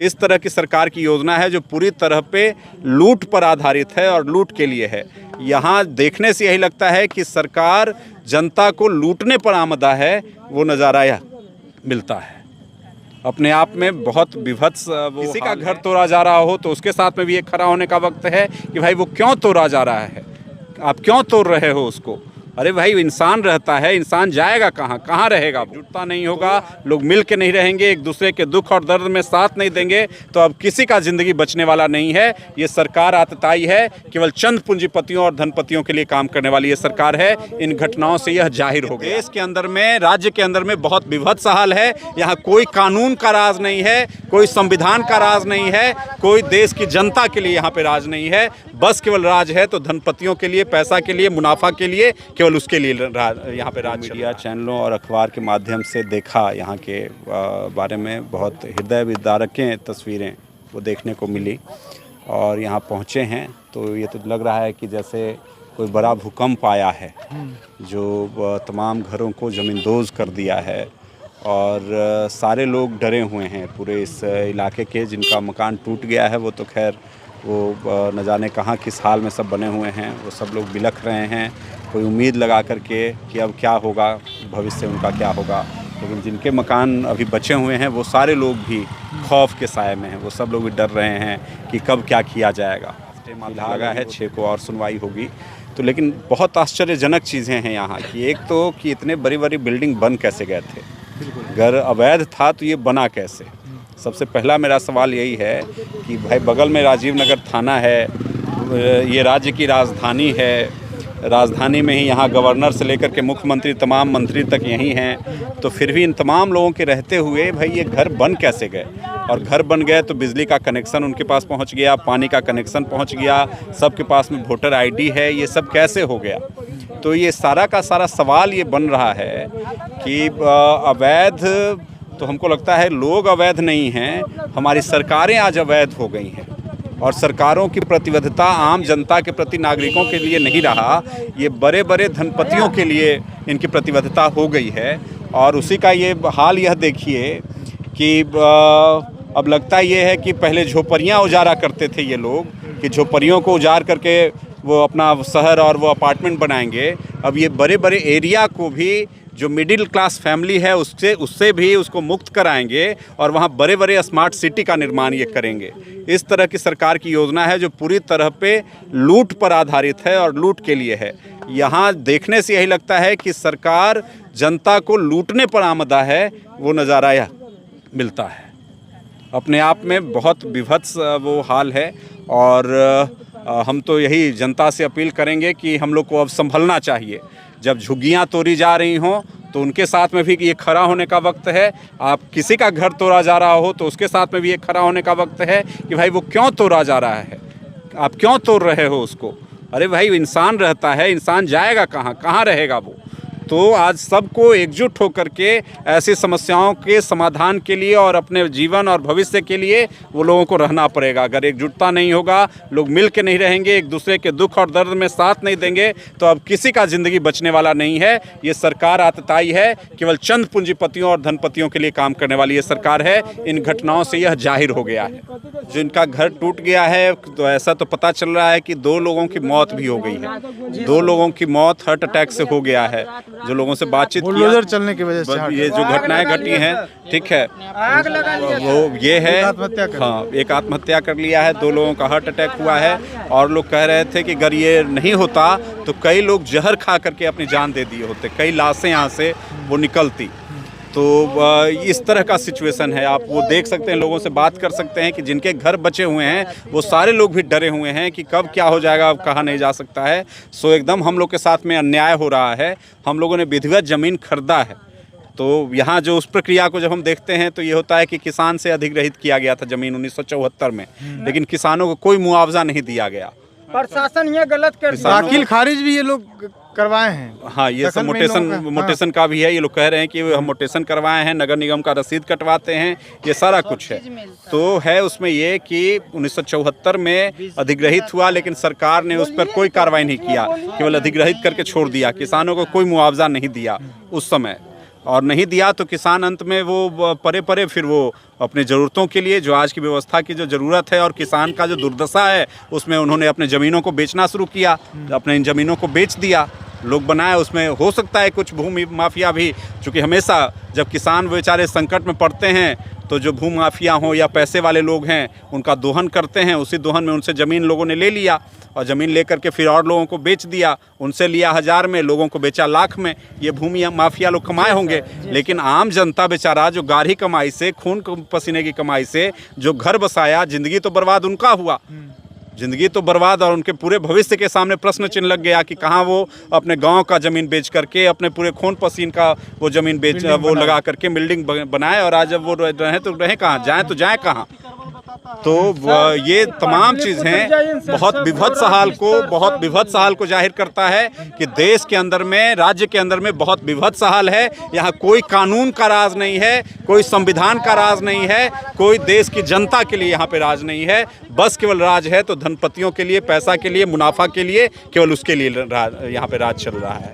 इस तरह की सरकार की योजना है जो पूरी तरह पे लूट पर आधारित है और लूट के लिए है। यहाँ देखने से यही लगता है कि सरकार जनता को लूटने पर आमदा है, वो नज़ारा यह मिलता है। अपने आप में बहुत विभत्स किसी का घर तोड़ा जा रहा हो तो उसके साथ में भी एक खड़ा होने का वक्त है कि भाई वो क्यों तोड़ा जा रहा है, आप क्यों तोड़ रहे हो उसको। अरे भाई इंसान रहता है, इंसान जाएगा कहाँ, कहाँ रहेगा। जुटता नहीं होगा, लोग मिल के नहीं रहेंगे, एक दूसरे के दुख और दर्द में साथ नहीं देंगे तो अब किसी का ज़िंदगी बचने वाला नहीं है। ये सरकार आतताई है, केवल चंद पूंजीपतियों और धनपतियों के लिए काम करने वाली ये सरकार है। इन घटनाओं से यह जाहिर हो गया। देश के अंदर में, राज्य के अंदर में बहुत विभत्स हाल है। यहाँ कोई कानून का राज नहीं है, कोई संविधान का राज नहीं है, कोई देश की जनता के लिए यहाँ पे राज नहीं है। बस केवल राज है तो धनपतियों के लिए, पैसा के लिए, मुनाफा के लिए, केवल उसके लिए यहाँ पे राज। मीडिया चैनलों और अखबार के माध्यम से देखा यहाँ के बारे में, बहुत हृदय विदारक तस्वीरें वो देखने को मिली और यहाँ पहुँचे हैं तो ये तो लग रहा है कि जैसे कोई बड़ा भूकंप आया है जो तमाम घरों को ज़मींदोज़ कर दिया है और सारे लोग डरे हुए हैं पूरे इस इलाके के। जिनका मकान टूट गया है वो तो खैर वो न जाने कहाँ किस हाल में सब बने हुए हैं, वो सब लोग बिलख रहे हैं, कोई उम्मीद लगा करके कि अब क्या होगा, भविष्य उनका क्या होगा। लेकिन जिनके मकान अभी बचे हुए हैं वो सारे लोग भी खौफ के साए में हैं, वो सब लोग भी डर रहे हैं कि कब क्या किया जाएगा। लगा है 6 को और सुनवाई होगी तो, लेकिन बहुत आश्चर्यजनक चीज़ें हैं यहाँ की। एक तो कि इतने बड़ी बड़ी बिल्डिंग बन कैसे गए थे, घर अवैध था तो ये बना कैसे। सबसे पहला मेरा सवाल यही है कि भाई बगल में राजीव नगर थाना है, ये राज्य की राजधानी है, राजधानी में ही यहाँ गवर्नर से लेकर के मुख्यमंत्री तमाम मंत्री तक यहीं हैं, तो फिर भी इन तमाम लोगों के रहते हुए भाई ये घर बन कैसे गए। और घर बन गए तो बिजली का कनेक्शन उनके पास पहुँच गया, पानी का कनेक्शन पहुँच गया, सबके पास में वोटर आईडी है, ये सब कैसे हो गया। तो ये सारा का सारा सवाल ये बन रहा है कि अवैध तो हमको लगता है लोग अवैध नहीं हैं, हमारी सरकारें आज अवैध हो गई हैं और सरकारों की प्रतिबद्धता आम जनता के प्रति, नागरिकों के लिए नहीं रहा, ये बड़े बड़े धनपतियों के लिए इनकी प्रतिबद्धता हो गई है। और उसी का ये हाल यह देखिए कि अब लगता ये है कि पहले झोपड़ियाँ उजाड़ा करते थे ये लोग कि झोपड़ियों को उजाड़ करके वो अपना शहर और वो अपार्टमेंट बनाएंगे। अब ये बड़े बड़े एरिया को भी जो मिडिल क्लास फैमिली है उससे भी उसको मुक्त कराएंगे और वहाँ बड़े बड़े स्मार्ट सिटी का निर्माण ये करेंगे। इस तरह की सरकार की योजना है जो पूरी तरह पे लूट पर आधारित है और लूट के लिए है। यहाँ देखने से यही लगता है कि सरकार जनता को लूटने पर आमदा है, वो नज़ारा यह मिलता है। अपने आप में बहुत विभत्स वो हाल है और हम तो यही जनता से अपील करेंगे कि हम लोग को अब संभलना चाहिए। जब झुग्गियाँ तोड़ी जा रही हों तो उनके साथ में भी ये खड़ा होने का वक्त है। आप किसी का घर तोड़ा जा रहा हो तो उसके साथ में भी ये खड़ा होने का वक्त है कि भाई वो क्यों तोड़ा जा रहा है, आप क्यों तोड़ रहे हो उसको। अरे भाई इंसान रहता है, इंसान जाएगा कहाँ, कहाँ रहेगा वो। तो आज सबको एकजुट होकर के ऐसी समस्याओं के समाधान के लिए और अपने जीवन और भविष्य के लिए वो लोगों को रहना पड़ेगा। अगर एकजुटता नहीं होगा, लोग मिल के नहीं रहेंगे, एक दूसरे के दुख और दर्द में साथ नहीं देंगे तो अब किसी का ज़िंदगी बचने वाला नहीं है। ये सरकार आतताई है, केवल चंद पूंजीपतियों और धनपतियों के लिए काम करने वाली ये सरकार है। इन घटनाओं से यह जाहिर हो गया है। जिनका घर टूट गया है तो ऐसा तो पता चल रहा है कि 2 लोगों की मौत भी हो गई है। 2 लोगों की मौत हार्ट अटैक से हो गया है। जो लोगों से बातचीत किया चलने की वजह से ये जो घटनाएं घटी हैं, ठीक है, वो ये है, हाँ, एक आत्महत्या कर लिया है, 2 लोगों का हार्ट अटैक हुआ है और लोग कह रहे थे कि अगर ये नहीं होता तो कई लोग जहर खा करके अपनी जान दे दिए होते, कई लाशें यहाँ से वो निकलती। तो इस तरह का सिचुएशन है। आप वो देख सकते हैं, लोगों से बात कर सकते हैं कि जिनके घर बचे हुए हैं वो सारे लोग भी डरे हुए हैं कि कब क्या हो जाएगा, अब कहा नहीं जा सकता है। सो एकदम हम लोग के साथ में अन्याय हो रहा है। हम लोगों ने विधिवत ज़मीन खरीदा है तो यहाँ जो उस प्रक्रिया को जब हम देखते हैं तो ये होता है कि किसान से अधिग्रहित किया गया था ज़मीन 1974 में, लेकिन किसानों को कोई मुआवजा नहीं दिया गया। प्रशासन ये गलत कर दिया। दाखिल खारिज भी ये लोग करवाए हैं। हाँ, ये सब मोटेशन का भी है। ये लोग कह रहे हैं कि हम मोटेशन करवाए हैं, नगर निगम का रसीद कटवाते हैं, ये सारा कुछ है। तो है उसमें ये कि 1974 में अधिग्रहित हुआ लेकिन सरकार ने उस पर कोई कार्रवाई नहीं किया, केवल अधिग्रहित करके छोड़ दिया। किसानों को कोई मुआवजा नहीं दिया उस समय। और नहीं दिया तो किसान अंत में वो परे परे फिर वो अपने ज़रूरतों के लिए, जो आज की व्यवस्था की जो ज़रूरत है और किसान का जो दुर्दशा है, उसमें उन्होंने अपने ज़मीनों को बेचना शुरू किया, अपने इन ज़मीनों को बेच दिया, लोग बनाए। उसमें हो सकता है कुछ भूमि माफिया भी, चूँकि हमेशा जब किसान बेचारे संकट में पड़ते हैं तो जो भू माफिया हों या पैसे वाले लोग हैं उनका दोहन करते हैं। उसी दोहन में उनसे ज़मीन लोगों ने ले लिया और ज़मीन लेकर के फिर और लोगों को बेच दिया। उनसे लिया 1000 में, लोगों को बेचा लाख में। ये भूमि माफिया लोग कमाए होंगे, लेकिन आम जनता बेचारा जो गाढ़ी कमाई से, खून पसीने की कमाई से जो घर बसाया, ज़िंदगी तो बर्बाद उनका हुआ, ज़िंदगी तो बर्बाद। और उनके पूरे भविष्य के सामने प्रश्न चिन्ह लग गया कि कहाँ वो अपने गांव का ज़मीन बेच करके, अपने पूरे खून पसीन का वो ज़मीन बेच वो लगा करके बिल्डिंग बनाए, और आज जब वो रहे तो रहे कहाँ, जाए तो जाए कहाँ। तो ये तमाम चीज़ें बहुत विभत्स हाल को जाहिर करता है कि देश के अंदर में, राज्य के अंदर में बहुत विभत्स हाल है। यहाँ कोई कानून का राज नहीं है, कोई संविधान का राज नहीं है, कोई देश की जनता के लिए यहाँ पे राज नहीं है। बस केवल राज है तो धनपतियों के लिए, पैसा के लिए, मुनाफा के लिए, केवल उसके लिए यहाँ पे राज चल रहा है।